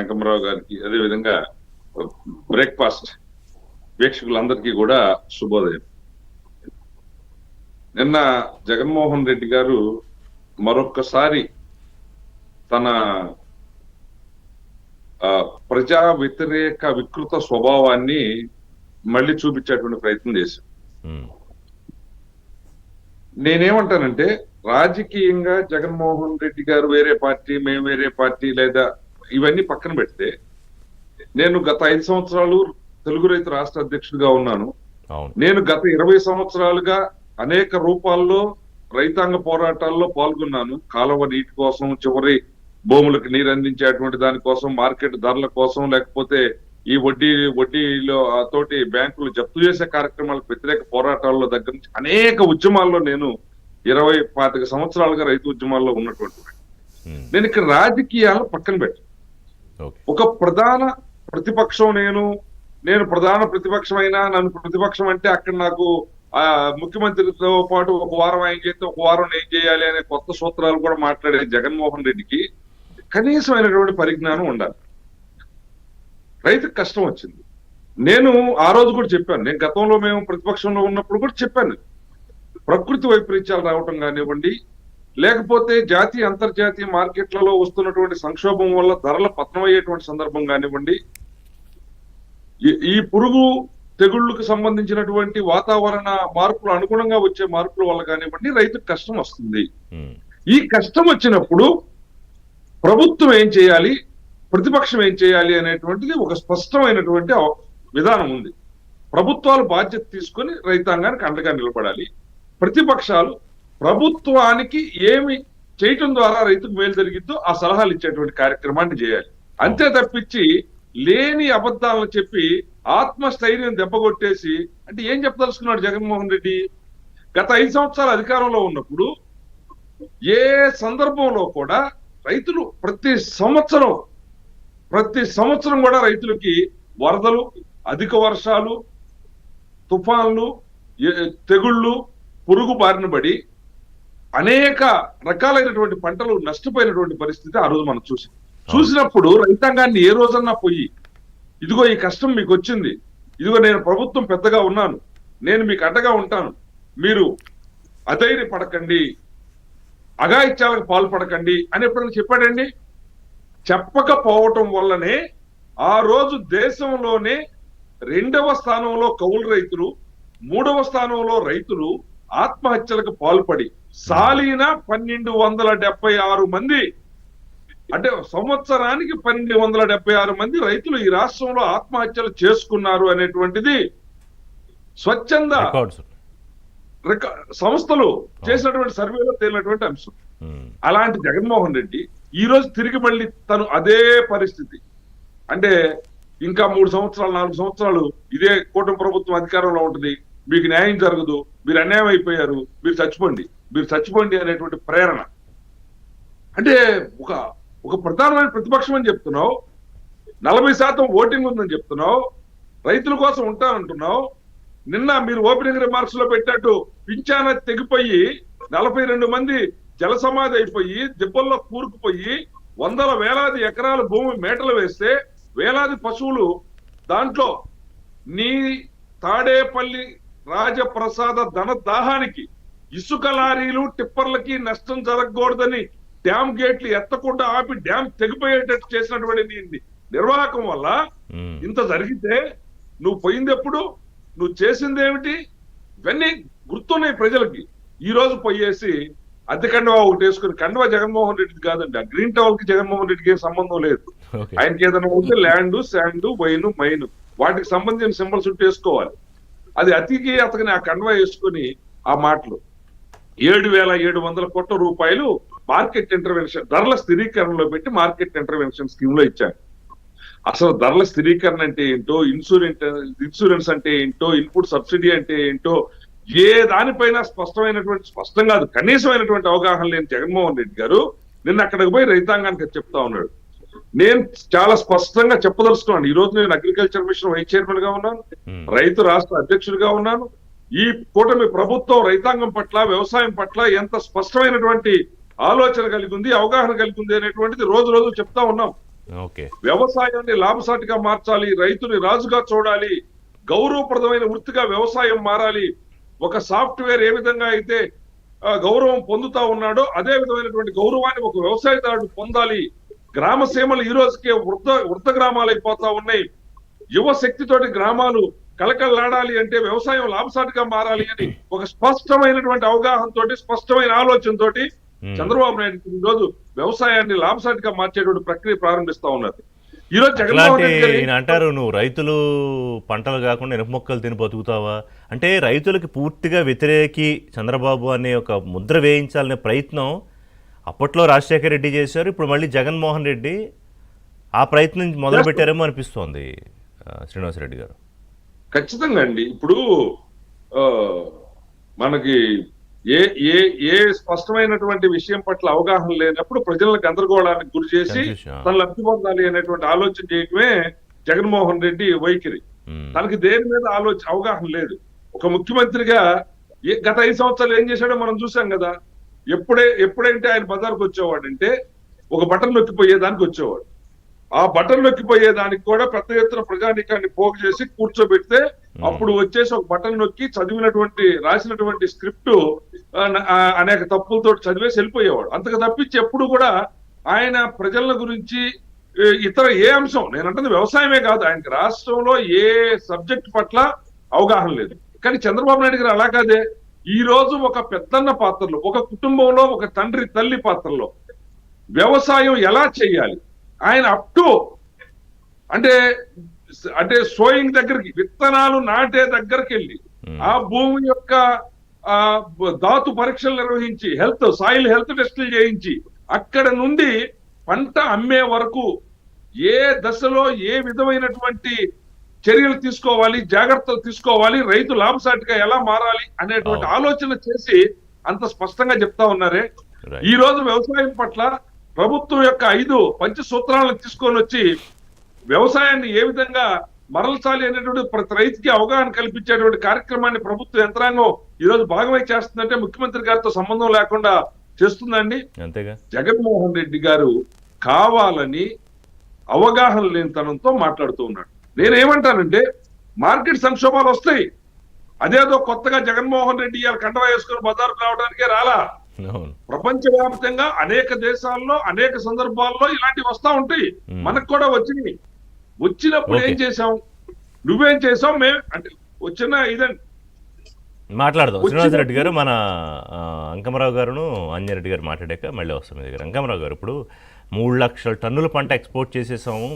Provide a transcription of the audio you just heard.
అంకమరావు గారికి, అదేవిధంగా బ్రేక్ఫాస్ట్ వీక్షకులందరికీ కూడా శుభోదయం. నిన్న జగన్మోహన్ రెడ్డి గారు మరొక్కసారి తన ప్రజా వ్యతిరేక వికృత స్వభావాన్ని మళ్ళీ చూపించేటువంటి ప్రయత్నం చేశారు. నేనేమంటానంటే, రాజకీయంగా జగన్మోహన్ రెడ్డి గారు వేరే పార్టీ, మేము వేరే పార్టీ, లేదా ఇవన్నీ పక్కన పెడితే, నేను గత 5 సంవత్సరాలు తెలుగు రైతు రాష్ట్ర అధ్యక్షుడిగా ఉన్నాను. నేను గత 20 సంవత్సరాలుగా అనేక రూపాల్లో రైతాంగ పోరాటాల్లో పాల్గొన్నాను. కాలువ నీటి కోసం, చివరి భూములకు నీరు అందించేటువంటి దానికోసం, మార్కెట్ ధరల కోసం, లేకపోతే ఈ వడ్డీలో తోటి బ్యాంకులు జప్తు చేసే కార్యక్రమాలకు వ్యతిరేక పోరాటాల్లో దగ్గర నుంచి అనేక ఉద్యమాల్లో నేను 20-25 సంవత్సరాలుగా రైతు ఉద్యమాల్లో ఉన్నటువంటి నేను ఇక్కడ రాజకీయాలను పక్కన పెట్టాను. ఒక ప్రధాన ప్రతిపక్షం నేను ప్రధాన ప్రతిపక్షం అయినా, నన్ను ప్రతిపక్షం అంటే అక్కడ నాకు ముఖ్యమంత్రితో పాటు ఒక వారం ఆయన చేస్తే ఒక వారం నేను చేయాలి అనే కొత్త సూత్రాలు కూడా మాట్లాడే జగన్మోహన్ రెడ్డికి కనీసమైనటువంటి పరిజ్ఞానం ఉండాలి. రైతుకు కష్టం వచ్చింది. నేను ఆ రోజు కూడా చెప్పాను, నేను గతంలో మేము ప్రతిపక్షంలో ఉన్నప్పుడు కూడా చెప్పాను, ప్రకృతి వైపరీత్యాలు రావటం కానివ్వండి, లేకపోతే జాతీయ అంతర్జాతీయ మార్కెట్లలో వస్తున్నటువంటి సంక్షోభం వల్ల ధరల పతనమయ్యేటువంటి సందర్భం కానివ్వండి, ఈ పురుగు తెగుళ్లకు సంబంధించినటువంటి వాతావరణ మార్పులు అనుగుణంగా వచ్చే మార్పుల వల్ల కానివ్వండి, రైతుకు కష్టం వస్తుంది. ఈ కష్టం వచ్చినప్పుడు ప్రభుత్వం ఏం చేయాలి, ప్రతిపక్షం ఏం చేయాలి అనేటువంటిది ఒక స్పష్టమైనటువంటి విధానం ఉంది. ప్రభుత్వాలు బాధ్యత తీసుకొని రైతాంగానికి అండగా నిలబడాలి. ప్రతిపక్షాలు ప్రభుత్వానికి ఏమి చేయటం ద్వారా రైతుకు మేలు జరిగిద్దో ఆ సలహాలు ఇచ్చేటువంటి కార్యక్రమాన్ని చేయాలి. అంతే తప్పించి లేని అబద్ధాలను చెప్పి ఆత్మస్థైర్యం దెబ్బకొట్టేసి, అంటే ఏం చెప్పదలుచుకున్నాడు జగన్మోహన్ రెడ్డి? గత 5 సంవత్సరాల అధికారంలో ఉన్నప్పుడు ఏ సందర్భంలో కూడా రైతులు ప్రతి సంవత్సరం కూడా రైతులకి వరదలు, అధిక వర్షాలు, తుఫాన్లు, తెగుళ్ళు, పురుగు బారిన పడి అనేక రకాలైనటువంటి పంటలు నష్టపోయినటువంటి పరిస్థితి ఆ రోజు మనం చూసినప్పుడు రైతాంగాన్ని ఏ రోజన్నా పోయి, ఇదిగో ఈ కష్టం మీకు వచ్చింది, ఇదిగో నేను ప్రభుత్వం పెద్దగా ఉన్నాను, నేను మీకు అండగా ఉంటాను, మీరు అధైర్యపడకండి, అఘాయిత్యాలకు పాల్పడకండి అని ఎప్పుడైనా చెప్పాడండి? చెప్పకపోవటం వల్లనే ఆ రోజు దేశంలోనే 2వ స్థానంలో కౌలు రైతులు, 3వ స్థానంలో రైతులు ఆత్మహత్యలకు పాల్పడి సాలీన 1276 మంది, అంటే సంవత్సరానికి 1276 మంది రైతులు ఈ రాష్ట్రంలో ఆత్మహత్యలు చేసుకున్నారు అనేటువంటిది స్వచ్ఛంద సంస్థలు చేసినటువంటి సర్వేలో తేలినటువంటి అంశం. అలాంటి జగన్మోహన్ రెడ్డి ఈ రోజు తిరిగి మళ్ళీ తను అదే పరిస్థితి, అంటే ఇంకా 3 సంవత్సరాలు 4 సంవత్సరాలు ఇదే కూటమి ప్రభుత్వం అధికారంలో ఉంటుంది, మీకు న్యాయం జరగదు, మీరు అన్యాయం అయిపోయారు, మీరు చచ్చిపోండి అనేటువంటి ప్రేరణ. అంటే ఒక ప్రధానమైన ప్రతిపక్షం అని చెప్తున్నావు, 40% ఓటింగ్ ఉందని చెప్తున్నావు, రైతుల కోసం ఉంటానంటున్నావు. నిన్న మీరు ఓపెనింగ్ రిమార్క్స్ లో పెట్టినట్టు పింఛాన తెగిపోయి 42 మంది జల సమాధి అయిపోయి దిబ్బల్లో కూరుకుపోయి వేలాది ఎకరాల భూమి మేటలు వేస్తే వేలాది పశువులు, దాంట్లో నీ తాడేపల్లి రాజప్రసాద ధన దాహానికి ఇసుక లారీలు టిప్పర్లకి నష్టం జరగకూడదని డ్యామ్ గేట్లు ఎత్తకుండా ఆపి డ్యామ్ తెగిపోయేటట్టు చేసినటువంటి నిర్వాహకం వల్ల ఇంత జరిగితే నువ్వు పోయింది ఎప్పుడు, నువ్వు చేసింది ఏమిటి, ఇవన్నీ గుర్తున్నాయి ప్రజలకి. ఈ రోజు పోయేసి అద్దె కండువా ఒకటి వేసుకుని, కండువా జగన్మోహన్ రెడ్డిది కాదండి, ఆ గ్రీన్ టవల్ కి జగన్మోహన్ రెడ్డికి ఏం సంబంధం లేదు. ఆయనకి ఏదైనా ఉంటే ల్యాండ్, శాండ్, వైన్, మైన్ వాటికి సంబంధించిన సింబల్స్ ఉంటే వేసుకోవాలి. అది అతికి అతని ఆ కండువా వేసుకుని ఆ మాటలు 7,700 కోట్ల రూపాయలు మార్కెట్ ఇంటర్వెన్షన్ ధరల స్థిరీకరణలో పెట్టి మార్కెట్ ఇంటర్వెన్షన్ స్కీమ్ లో ఇచ్చారు. అసలు ధరల స్థిరీకరణ అంటే ఏంటో, ఇన్సూరెన్స్ అంటే ఏంటో, ఇన్పుట్ సబ్సిడీ అంటే ఏంటో, ఏ దానిపైన స్పష్టం కాదు, కనీసమైనటువంటి అవగాహన లేని జగన్మోహన్ రెడ్డి గారు నిన్న అక్కడికి పోయి రైతాంగానికి చెప్తా ఉన్నాడు. నేను చాలా స్పష్టంగా చెప్పదలుచుకున్నాను, ఈ రోజు నేను అగ్రికల్చర్ మిషన్ వైస్ చైర్మన్ గా ఉన్నాను, రైతు రాష్ట్ర అధ్యక్షుడిగా ఉన్నాను. ఈ కూటమి ప్రభుత్వం రైతాంగం పట్ల, వ్యవసాయం పట్ల ఎంత స్పష్టమైనటువంటి ఆలోచన కలిగి ఉంది, అవగాహన కలిగి ఉంది అనేటువంటిది రోజు చెప్తా ఉన్నాం. ఓకే. వ్యవసాయాన్ని లాభసాటిగా మార్చాలి, రైతుని రాజుగా చూడాలి, గౌరవప్రదమైన వృత్తిగా వ్యవసాయం మారాలి. ఒక సాఫ్ట్వేర్ ఏ విధంగా అయితే గౌరవం పొందుతా ఉన్నాడో అదే విధమైనటువంటి గౌరవాన్ని ఒక వ్యవసాయదారుడు పొందాలి. గ్రామ సీమలు ఈ రోజుకే వృద్ధ గ్రామాలు అయిపోతా ఉన్నాయి. యువ శక్తితోటి గ్రామాలు కలకలలాడాలి అంటే వ్యవసాయం లాభసాటిగా మారాలి అని ఒక స్పష్టమైనటువంటి అవగాహనతోటి, స్పష్టమైన ఆలోచనతోటి చంద్రబాబు నాయుడు ఈ రోజు వ్యవసాయాన్ని లాభసాటిగా మార్చేటువంటి ప్రక్రియ ప్రారంభిస్తా ఉన్నారు. ఈ రోజు జగన్మోహన్ రెడ్డి గారు ఈయన అంటారు, నువ్వు రైతులు పంటలు కాకుండా ఇనుప మొక్కలు తిని బతుకుతావా అంటే, రైతులకి పూర్తిగా వ్యతిరేకి చంద్రబాబు అనే ఒక ముద్ర వేయించాలనే ప్రయత్నం అప్పట్లో రాజశేఖర రెడ్డి చేశారు. ఇప్పుడు మళ్ళీ జగన్మోహన్ రెడ్డి ఆ ప్రయత్నం మొదలు పెట్టారేమో అనిపిస్తోంది శ్రీనివాసరెడ్డి గారు. ఖచ్చితంగా అండి. ఇప్పుడు ఆ మనకి ఏ ఏ ఏ స్పష్టమైనటువంటి విషయం పట్ల అవగాహన లేనప్పుడు ప్రజలను గందరగోళానికి గురి చేసి తన లబ్ధి పొందాలి అనేటువంటి ఆలోచన చేయటమే జగన్మోహన్ రెడ్డి వైఖరి. తనకి దేని మీద అవగాహన లేదు. ఒక ముఖ్యమంత్రిగా గత 5 సంవత్సరాలు ఏం చేశాడో మనం చూసాం కదా. ఎప్పుడైతే ఆయన బజార్కు వచ్చేవాడంటే ఒక బటన్ నొక్కిపోయేదానికి వచ్చేవాడు. ఆ బటన్ నొక్కిపోయేదానికి కూడా పెద్ద ఎత్తున ప్రజానీకాన్ని పోగు చేసి కూర్చోబెడితే అప్పుడు వచ్చేసి ఒక బటన్ నొక్కి రాసినటువంటి స్క్రిప్ట్ అనేక తప్పులతో చదివేసి వెళ్ళిపోయేవాడు. అంతకు తప్పించి ఎప్పుడు కూడా ఆయన ప్రజల గురించి ఇతర ఏ అంశం, నేనంటుంది వ్యవసాయమే కాదు, ఆయనకి రాష్ట్రంలో ఏ సబ్జెక్ట్ పట్ల అవగాహన లేదు. కానీ చంద్రబాబు నాయుడు గారు అలా కాదే. ఈ రోజు ఒక పెద్దన్న పాత్రలో, ఒక కుటుంబంలో ఒక తండ్రి తల్లి పాత్రలో వ్యవసాయం ఎలా చేయాలి ఆయన అప్ టు అంటే సోయింగ్ దగ్గరికి, విత్తనాలు నాటే దగ్గరికి వెళ్ళి ఆ భూమి యొక్క ధాతు పరీక్షలు నిర్వహించి సాయిల్ హెల్త్ టెస్టులు చేయించి అక్కడ నుండి పంట అమ్మే వరకు ఏ దశలో ఏ విధమైనటువంటి చర్యలు తీసుకోవాలి, జాగ్రత్తలు తీసుకోవాలి, రైతు లాభసాటిగా ఎలా మారాలి అనేటువంటి ఆలోచన చేసి అంత స్పష్టంగా చెప్తా ఉన్నారే. ఈ రోజు వ్యవసాయం పట్ల ప్రభుత్వం యొక్క 5 పంచసూత్రాలను తీసుకొని వచ్చి వ్యవసాయాన్ని ఏ విధంగా మరల్చాలి అనేటువంటి ప్రతి రైతుకి అవగాహన కల్పించేటువంటి కార్యక్రమాన్ని ప్రభుత్వ యంత్రాంగం ఈ రోజు భాగమై చేస్తుందంటే ముఖ్యమంత్రి గారితో సంబంధం లేకుండా చేస్తుందండి. అంతేగా. జగన్మోహన్ రెడ్డి గారు కావాలని అవగాహన లేనితనంతో మాట్లాడుతూ ఉన్నాడు. నేనేమంటానంటే మార్కెట్ సంక్షోభాలు వస్తాయి. అదేదో కొత్తగా జగన్మోహన్ రెడ్డి ఇవాళ కండవా వేసుకుని బజారుకు రావడానికే రాలా. ప్రపంచవ్యాప్తంగా అనేక దేశాల్లో అనేక సందర్భాల్లో ఇలాంటివి వస్తా ఉంటాయి. మనకు కూడా వచ్చినప్పుడు ఏం చేసాం, నువ్వేం చేసావు, అంటే వచ్చిన ఇదండి మాట్లాడదాం. శ్రీనివాసరెడ్డి గారు, మన అంకమరావు గారును అంజరెడ్డి గారు మాట్లాడాక మళ్ళీ వస్తాం మీ దగ్గర. అంకమరావు గారు, ఇప్పుడు 3 లక్షల టన్నుల పంట ఎక్స్పోర్ట్ చేసేసాము.